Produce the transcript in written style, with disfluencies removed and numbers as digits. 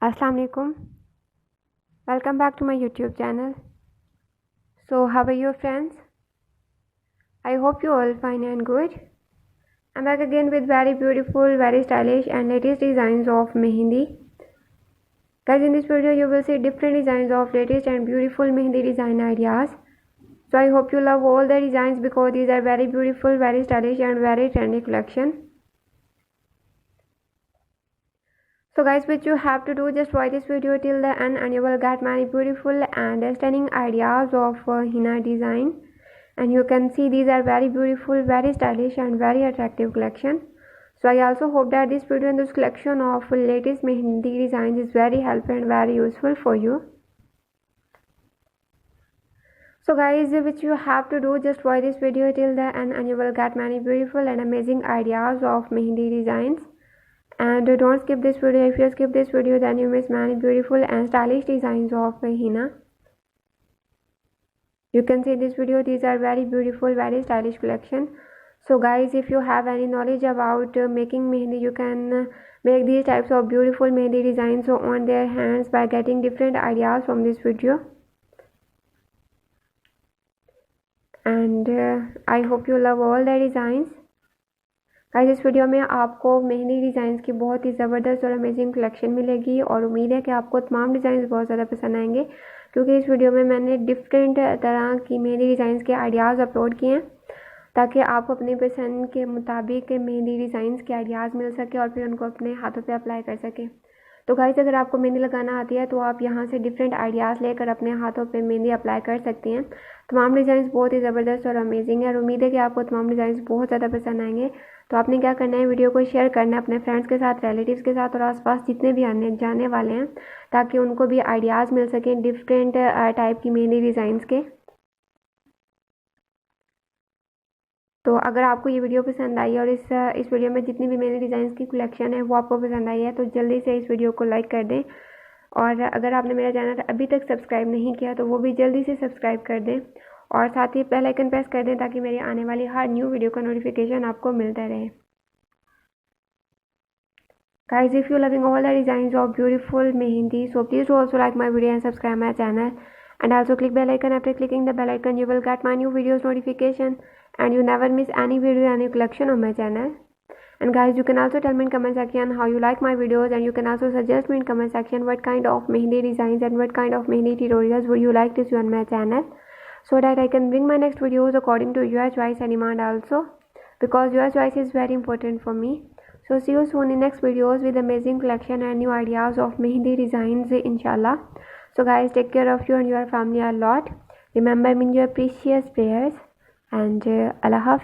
Assalamu alaikum. Welcome back to my YouTube channel. So how are you friends? I hope you all fine and good. I'm back again with very beautiful, very stylish and latest designs of Mehndi. Guys, in this video you will see different designs of latest and beautiful Mehndi design ideas. So I hope you love all the designs because these are very beautiful, very stylish and very trendy collection. So guys, what you have to do, just watch this video till the end and you will get many beautiful and stunning ideas of henna design. And you can see these are very beautiful, very stylish and very attractive collection. So I also hope that this video and this collection of latest Mehndi designs is very helpful and very useful for you. So guys, which you have to do, just watch this video till the end and you will get many beautiful and amazing ideas of Mehndi designs. And don't skip this video. If you skip this video, then you miss many beautiful and stylish designs of henna. You can see this video, these are very beautiful, very stylish collection. So guys, if you have any knowledge about making mehndi, you can make these types of beautiful mehndi designs on their hands by getting different ideas from this video. And I hope you love all the designs. Guys, इस video में आपको mehndi designs की बहुत ही ज़बरदस्त और amazing collection मिलेगी और उम्मीद है कि आपको तमाम डिज़ाइंस बहुत ज़्यादा पसंद आएंगे, क्योंकि इस वीडियो में मैंने डिफरेंट तरह की मेहंदी डिज़ाइंस के आइडियाज़ अपलोड किए हैं ताकि आपको अपनी पसंद के मुताबिक मेहंदी डिज़ाइंस के आइडियाज़ मिल सके और फिर उनको अपने हाथों पे अप्लाई कर सकें। तो गाइस, अगर आपको मेहंदी लगाना आती है तो आप यहाँ से डिफरेंट आइडियाज़ लेकर अपने हाथों पे मेहंदी अप्लाई कर सकती हैं। तमाम डिज़ाइंस बहुत ही ज़बरदस्त और अमेजिंग है और उम्मीद है कि आपको तमाम डिज़ाइंस बहुत ज़्यादा पसंद आएंगे। तो आपने क्या करना है, वीडियो को शेयर करना है अपने फ्रेंड्स के साथ, रिलेटिव्स के साथ और आसपास जितने भी आने जाने वाले हैं, ताकि उनको भी आइडियाज़ मिल सकें डिफरेंट टाइप की मेहंदी डिज़ाइंस के। तो अगर आपको ये वीडियो पसंद आई और इस वीडियो में जितनी भी मेहंदी डिज़ाइंस की कलेक्शन है वो आपको पसंद आई है तो जल्दी से इस वीडियो को लाइक कर दें। और अगर आपने मेरा चैनल अभी तक सब्सक्राइब नहीं किया तो वो भी जल्दी से सब्सक्राइब कर दें और साथ ही बेल आइकन प्रेस कर दें ताकि मेरी आने वाली हर न्यू वीडियो का नोटिफिकेशन आपको मिलता रहे। Guys, if you're loving all the designs of beautiful mehendi, so please do also like my video and subscribe my channel, and also click bell icon. After clicking the bell icon you will get my new videos notification and you never miss any video, any collection on my channel. And guys, you can also tell me in comment section how you like my videos, and you can also suggest me in comment section what kind of mehendi designs and what kind of mehendi tutorials would you like to see on my channel, so that I can bring my next videos according to your choice and demand also, because your choice is very important for me. So see you soon in next videos with amazing collection and new ideas of Mehndi designs, inshallah. So guys, take care of you and your family a lot. Remember me in your precious prayers, and Allah Hafiz.